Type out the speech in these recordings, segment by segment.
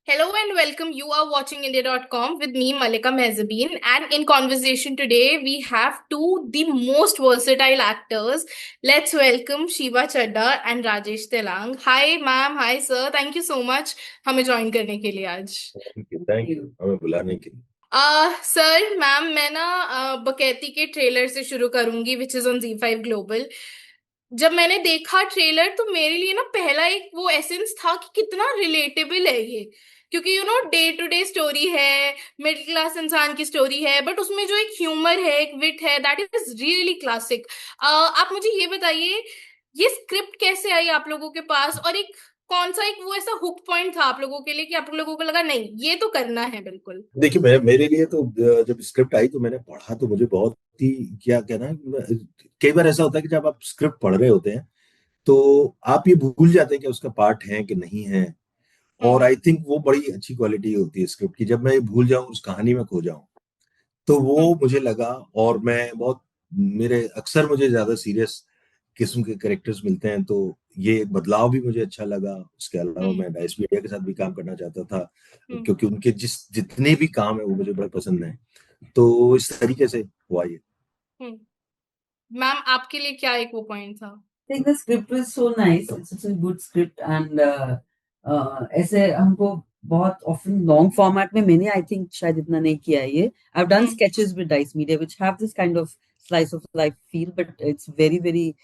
Hello and welcome. You are watching India.com with me, Malika Mehzabeen. And in conversation today, we have two the most versatile actors. Let's welcome Shiva Chadda and Rajesh Telang. Hi, ma'am. Hi, sir. Thank you so much हमें join करने के लिए आज. Thank you हमें बुलाने के लिए। Sir ma'am मैं ना बकैती के ट्रेलर से शुरू करूंगी which is on Z5 global. जब मैंने देखा ट्रेलर तो मेरे लिए ना पहला एक वो एसेंस था कि कितना रिलेटेबल है ये. क्योंकि डे टू डे स्टोरी है, मिडिल क्लास इंसान की स्टोरी है, बट उसमें जो एक ह्यूमर है, एक विट है, दैट इज रियली क्लासिक. आप मुझे ये बताइए, ये स्क्रिप्ट कैसे आई आप लोगों के पास, और एक कौन सा एक वो ऐसा हुक पॉइंट था आप लोगों के लिए कि आप लोगों को लगा नहीं ये तो करना है बिल्कुल. देखिए, मैं मेरे लिए तो जब स्क्रिप्ट आई तो मैंने पढ़ा तो मुझे बहुत ही क्या कहना है, कई बार ऐसा होता है कि जब आप स्क्रिप्ट पढ़ रहे होते हैं तो आप ये भूल जाते हैं कि उसका पार्ट है कि नहीं है। और हम्म. आई थिंक वो बड़ी अच्छी क्वालिटी होती है स्क्रिप्ट की, जब मैं ये भूल जाऊं उस कहानी में खो जाऊं तो वो हम्म. मुझे लगा। और मैं बहुत मेरे अक्सर मुझे ज्यादा सीरियस किस्म के कैरेक्टर्स मिलते हैं, तो ये बदलाव भी मुझे अच्छा लगा। उसके अलावा हम्म. मैं डाइस मीडिया के साथ भी काम करना चाहता था, हम्म. क्योंकि उनके जितने भी काम है वो मुझे बड़े पसंद हैं। तो इस तरीके से हुआ ये। हम्म. मैम आपके लिए क्या एक वो पॉइंट था. think the script was so nice. It's such a good script and ऐसे हमको बहुत often long format में मैंने I think शायद इतना नहीं किया है ये. I've done hmm. sketches with Dice Media which have this kind of slice of life feel, but it's very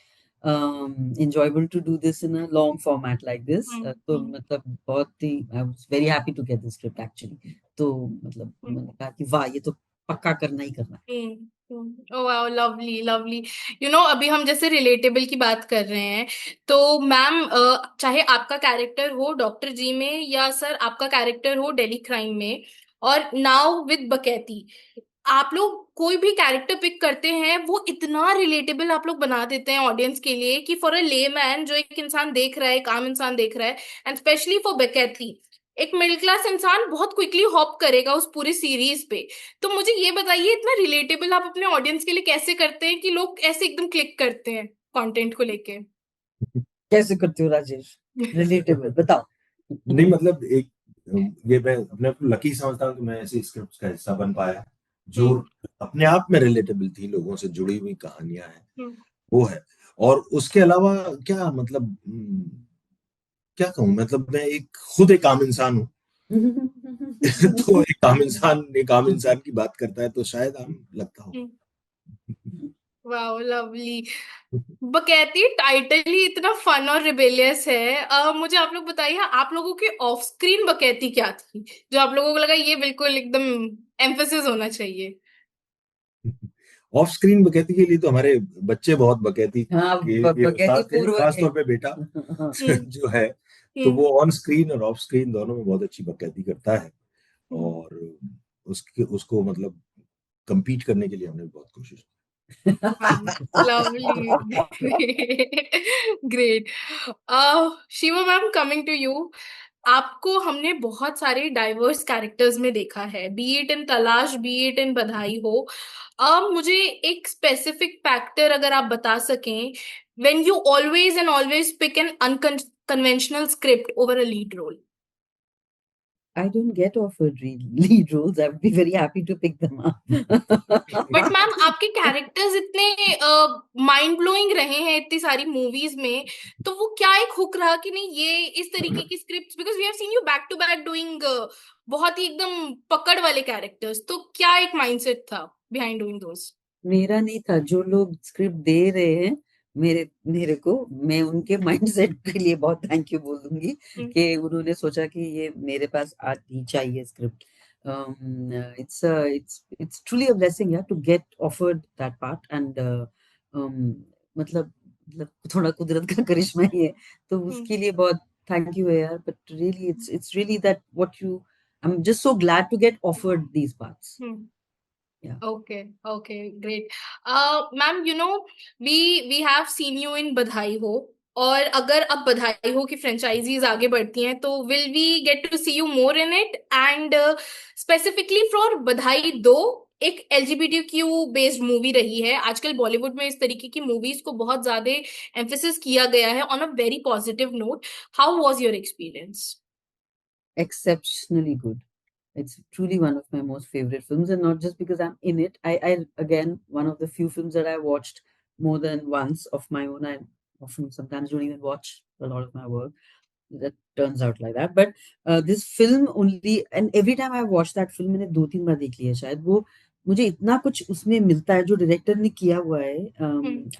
enjoyable to do this in a long format like this. हम्म. तो हम्म. मतलब बहुत ही I was very happy to get the script actually. तो मतलब मैंने कहा कि वाह ये तो पक्का करना ही करना है. Wow, lovely lovely. अभी हम जैसे रिलेटेबल की बात कर रहे हैं, तो मैम चाहे आपका कैरेक्टर हो डॉक्टर जी में या सर आपका कैरेक्टर हो डेली क्राइम में, और नाउ विद बकैती, आप लोग कोई भी कैरेक्टर पिक करते हैं वो इतना रिलेटेबल आप लोग बना देते हैं ऑडियंस के लिए कि फॉर अ लेमैन जो एक इंसान देख रहा है, एक आम इंसान देख रहा है, एंड स्पेशली फॉर बकैती एक मिडिल क्लास इंसान बहुत क्विकली हॉप करेगा उस पूरी सीरीज पे. तो मुझे ये बताइए, इतना रिलेटेबल आप अपने ऑडियंस के लिए कैसे करते हैं कि लोग ऐसे एकदम क्लिक करते हैं कंटेंट को लेके. कैसे करते हो राजेश? रिलेटेबल बताओ. नहीं मतलब एक ये मैं अपने आप को लकी समझता हूँ कि मैं ऐसे स्क्रिप्ट का हिस्सा बन पाया जो हम्म. अपने आप में रिलेटेबल थी, लोगों से जुड़ी हुई कहानियां हैं, हम्म. वो है। और उसके अलावा क्या मतलब, क्या कहूँ, मतलब मैं एक खुद एक आम इंसान हूँ। तो एक आम इंसान की बात करता है तो शायद आम लगता हो। Wow, lovely. बकैती टाइटल ही इतना फन और रिबेलियस है. मुझे आप लोग बताइए, आप लोगों की ऑफ स्क्रीन बकैती क्या थी जो आप लोगों को लगा ये बिल्कुल एकदम एम्फेसिस होना चाहिए. ऑफ स्क्रीन बकैती के लिए तो हमारे बच्चे बहुत बकैती हाँ के बकैती उस्ताद थे, पूर्व खास के. तौर पे बेटा हम्म. जो है। तो हम्म. वो ऑन स्क्रीन और ऑफ स्क्रीन दोनों में बहुत अच्छी बकैती करता है। हम्म. और उसके उसको मतलब compete करने के लिए हमने बहुत कोशिश की। Lovely. Great. Shiva ma'am, coming to you. आपको हमने बहुत सारे डाइवर्स कैरेक्टर्स में देखा है, बी इट इन तलाश, बी इट इन बधाई हो. अब मुझे एक स्पेसिफिक फैक्टर अगर आप बता सकें, when you always and always pick an unconventional script over a lead role. I don't get offered lead roles. I would be very happy to pick them up. But ma'am आपके characters इतने mind blowing रहे हैं इतनी सारी movies में, तो वो क्या एक हुक रहा कि नहीं ये इस तरीके की scripts, because we have seen you back to back doing बहुत ही एकदम पकड़ वाले कैरेक्टर्स, तो क्या एक माइंडसेट था बिहाइंड डूइंग दोस. मेरा नहीं था. जो लोग स्क्रिप्ट दे रहे हैं मेरे मेरे को, मैं उनके माइंडसेट के लिए बहुत थैंक यू बोलूंगी कि उन्होंने सोचा कि ये मेरे पास आनी चाहिए script. It's truly a blessing, yeah, to get offered that part and मतलब थोड़ा कुदरत का करिश्मा ही है. तो उसके लिए बहुत थैंक यू है यार. But really it's really that what you I'm just so glad to get offered these parts. Yeah. Okay. Okay, great. Ma'am we have seen you in बधाई हो, और अगर अब बधाई हो की फ्रेंचाइजीज आगे बढ़ती हैं तो will we get to see you more in it, and specifically for Badhaai Do, एक LGBTQ बेस्ड मूवी रही है. आजकल बॉलीवुड में इस तरीके की मूवीज को बहुत ज्यादा एम्फेसिस किया गया है on a very positive note. How was your experience. exceptionally good. It's truly one of my most favorite films, and not just because I'm in it. I again, one of the few films that I watched more than once of my own. I often sometimes don't even watch a lot of my work. That turns out like that. But this film only, and every time I watch that film, मैंने 2-3 बार देख लिया शायद वो मुझे इतना कुछ उसमें मिलता है जो डायरेक्टर ने किया हुआ है.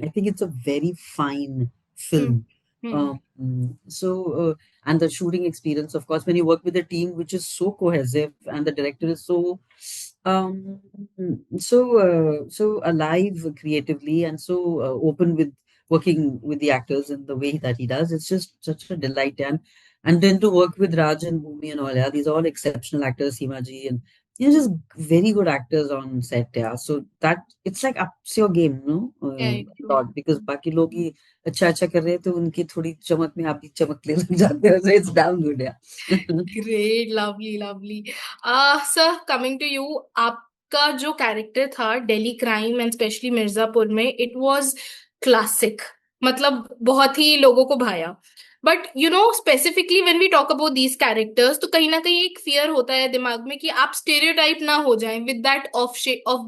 I think it's a very fine hmm film. Hmm So and the shooting experience, of course, when you work with a team which is so cohesive and the director is so um so alive creatively and so open with working with the actors in the way that he does, it's just such a delight. And then to work with Raj and Bhumi and all, yeah, these are all exceptional actors, Seema ji, and just very good actors on set, yeah. So that it's like ups your game, no? Very A true. lot, because बाकी लोग ही अच्छा अच्छा कर रहे हैं तो उनकी थोड़ी चमक में आप भी चमकने लग जाते हो. So it's damn good, yeah. Great, lovely, lovely. Sir, coming to you, आपका जो कैरेक्टर था Delhi crime and specially Mirzapur में, इट वाज क्लासिक. मतलब बहुत ही लोगों को भाया. But you know specifically when we talk about these characters, तो कहीं ना कहीं एक फियर होता है दिमाग में कि आप स्टेरियोटाइप ना हो जाएं with that of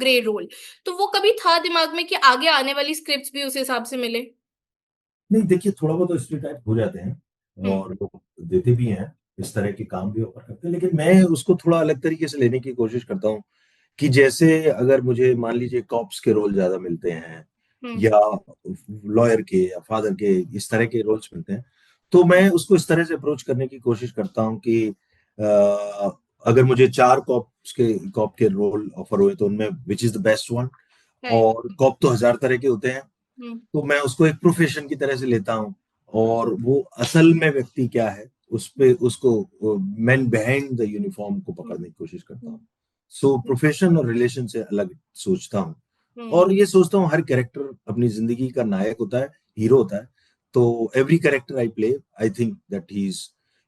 grey role. तो वो कभी था दिमाग में कि आगे आने वाली स्क्रिप्ट्स भी उस हिसाब से मिले? नहीं, देखिए, थोड़ा बहुत तो स्टीरियोटाइप हो जाते हैं हम्म और लोग देते भी हैं, इस तरह के काम भी ऑफर करते हैं, लेकिन मैं उसको थोड़ा अलग तरीके से लेने की कोशिश करता हूँ कि जैसे अगर मुझे मान लीजिए कॉप्स के रोल ज्यादा मिलते हैं हम्म या लॉयर के या फादर के, इस तरह के रोल्स मिलते हैं, तो मैं उसको इस तरह से अप्रोच करने की कोशिश करता हूँ कि अगर मुझे 4 कॉप के रोल ऑफर हुए तो उनमें which is the best one. Right. और कॉप तो 1000 तरह के होते हैं, हम्म तो मैं उसको एक प्रोफेशन की तरह से लेता हूँ और वो असल में व्यक्ति क्या है उस पे उसको मैन बिहाइंड द यूनिफॉर्म को हम्म पकड़ने की कोशिश करता हूँ. सो प्रोफेशन और रिलेशन से अलग सोचता हूँ. हम्म और ये सोचता हूँ हर कैरेक्टर अपनी जिंदगी का नायक होता है, हीरो होता है. तो every character I play, I think that he is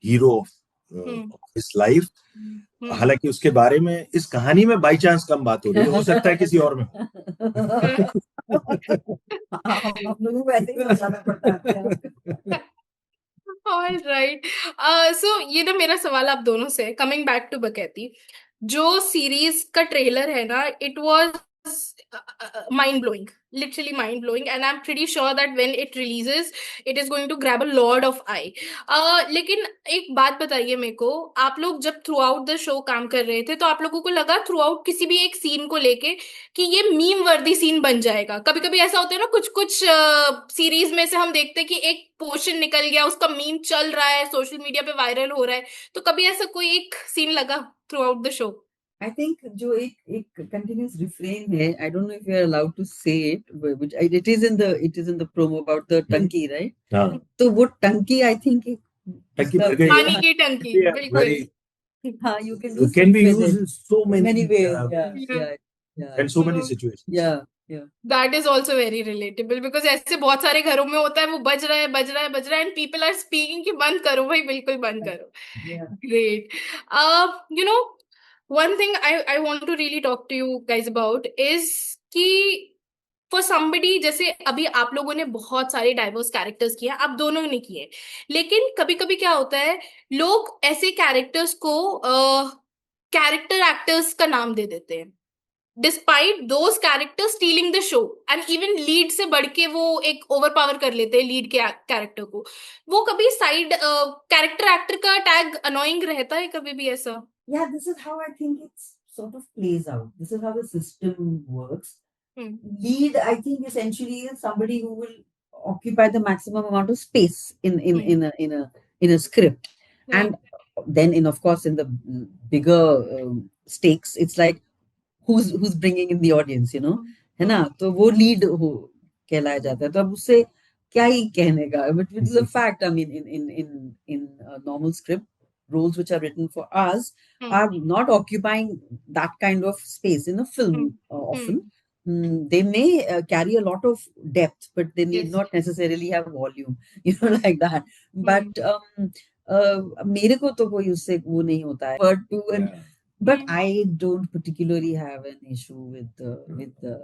hero of hmm his life. Hmm हालांकि उसके बारे में इस कहानी में बाई चांस कम बात हो रही है, हो सकता है किसी और में हो. हम लोगों को ऐसे ही समझाना पड़ता है अपने आप. All right. सो ये ना मेरा सवाल आप दोनों से, कमिंग बैक टू बकैती, जो सीरीज का ट्रेलर है ना, it was mind blowing, literally mind blowing, and I'm pretty sure that when it releases it is going to grab a lot of eye. लेकिन एक बात बताइए मेरे को, आप लोग जब थ्रू आउट द शो काम कर रहे थे तो आप लोगों को लगा थ्रू आउट किसी भी एक सीन को लेके कि ये मीम वर्दी सीन बन जाएगा? कभी कभी ऐसा होता है ना, कुछ कुछ सीरीज में से हम देखते हैं कि एक पोर्शन निकल गया, उसका मीम चल रहा है, सोशल मीडिया पे वायरल हो रहा है, तो कभी ऐसा कोई एक सीन लगा through out the show? I think जो एक continuous refrain है, I don't know if you are allowed to say it, which it is in the promo about the टंकी, right? हाँ, तो वो टंकी I think एक टंकी उसका भर गई पानी है. की टंकी, बिल्कुल. Very हाँ, you can do can stuff be with used it in so many many ways. Yeah, Yeah. yeah, yeah, and so many situations. yeah, yeah. That is also very relatable, because ऐसे बहुत सारे घरों में होता है, वो बज रहा है बज रहा है बज रहा है, एंड पीपल आर स्पीकिंग कि बंद करो भाई, बिल्कुल बंद करो. Yeah. Great. You know, one thing I want to really talk to you guys about is कि for somebody, जैसे अभी आप लोगों ने बहुत सारे डाइवर्स कैरेक्टर्स किए हैं, आप दोनों ने किए, लेकिन कभी कभी क्या होता है, लोग ऐसे कैरेक्टर्स को कैरेक्टर एक्टर्स का नाम दे देते हैं, despite those character stealing the show, and even lead से बढ़ के वो एक ओवर पावर कर लेते हैं लीड के कैरेक्टर को. वो कभी साइड कैरेक्टर एक्टर का टैग अनोइंग रहता है कभी भी ऐसा? Yeah, this is how I think it's sort of plays out. This is how the system works. Hmm Lead, I think, essentially is somebody who will occupy the maximum amount of space in a script. Right. And then of course in the bigger stakes, it's like who's bringing in the audience, है ना? तो वो lead हो कहलाया जाता है. तो अब उससे क्या ही कहने का, but it is a fact. I mean, in a normal script, roles which are written for us are not occupying that kind of space in a film. Often they may carry a lot of depth, but they need Yes. not necessarily have volume, like that. But मेरे को तो कोई उससे वो नहीं होता है. But I don't particularly have an issue with the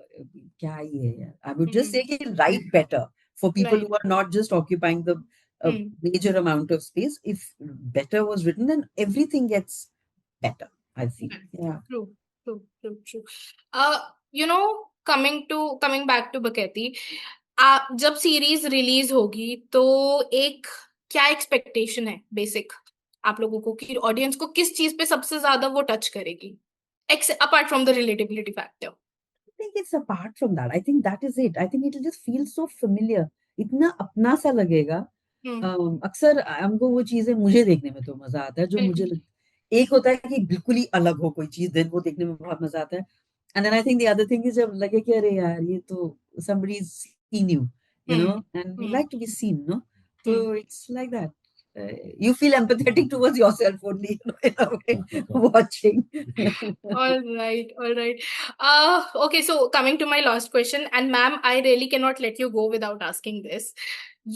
क्या ही है यार. I would just say कि write better for people Right. who are not just occupying the a Hmm. major amount of space. If better was written, then everything gets better, I feel. Yeah. True, true, true, true. Uh, you know, coming back to बकैती, जब series release होगी तो एक क्या expectation है basic आप लोगों को कि ऑडियंस को किस चीज पे सबसे ज्यादा वो टच करेगी, apart from the relatability factor? I think it's apart from that. I think that is it. I think it'll just feel so familiar. इतना अपना सा लगेगा. हम्म, अक्सर हमको वो चीजें मुझे देखने में तो मजा आता है जो मुझे बिल्कुल। एक होता है कि बिल्कुल ही अलग हो कोई चीज, देन वो देखने में बहुत मजा आता है. And then I think the other thing is जब लगे कि अरे यार ये तो somebody is seen you, you hmm, know, and we hmm, like to be seen, no? So hmm. it's like that. You feel empathetic towards yourself only, you know, in a way, watching. All right, all right. Okay, so coming to my last question, and ma'am, I really cannot let you go without asking this.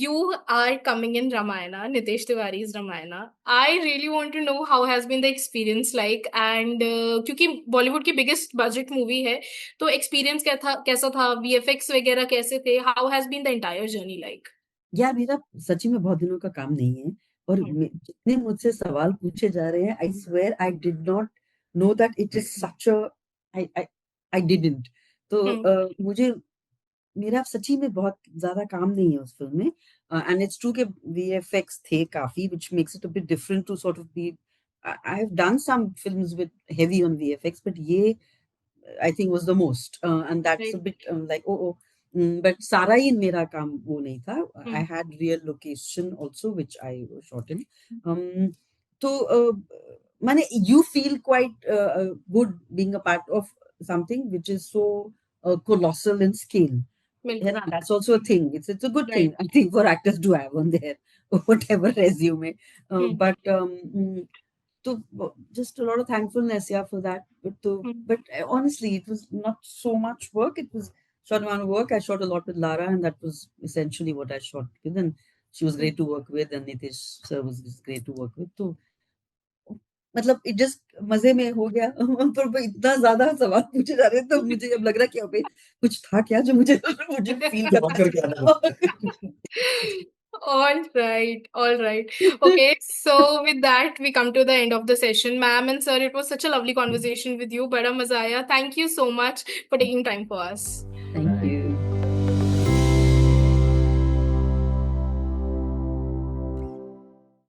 You are coming in Ramayana, Nitesh Tiwari's Ramayana. I really want to know how has been the experience like, and क्योंकि बॉलीवुड की biggest budget movie है, तो experience क्या था, कैसा था, VFX वगैरह कैसे थे, how has been the entire journey like? यार मेरा सच्ची में बहुत दिनों का काम नहीं है, और जितने मुझसे सवाल पूछे जा रहे हैं, I swear I did not know that it is such a, I I I didn't. तो हम्म, मुझे मेरा सच्ची में बहुत ज्यादा काम नहीं है उस फिल्म में. एंड इट्स ट्रू के वीएफएक्स थे काफी, which makes it a bit different to sort of be. I have done some films with heavy on VFX, but ये I think was the most, and that's a right. bit like oh. But Sarayin मेरा काम वो नहीं था. I hmm, had real location also which I shot in. Um, तो माने you feel quite good being a part of something which is so colossal in scale. Yeah, बिल्कुल। that's also a thing. It's a good thing right. I think for actors to have on their whatever resume. Hmm, But so just a lot of thankfulness, yeah, for that. Hmm, But honestly, it was not so much work. It was short amount of work. I shot a lot with Lara, and that was essentially what I shot with. And she was great to work with, and Nitish sir was just great to work with. तो मतलब it just मजे में हो गया. पर वो इतना ज्यादा सवाल पूछे जा रहे हैं, तो मुझे अब लग रहा है कि अबे कुछ था क्या जो मुझे मुझे फील जवाब करके आना पड़ता करना. है। All right, all right. Okay, so with that, we come to the end of the session. Ma'am and sir, it was such a lovely conversation with you. Bada maza aaya. Thank you so much for taking time for us. Thank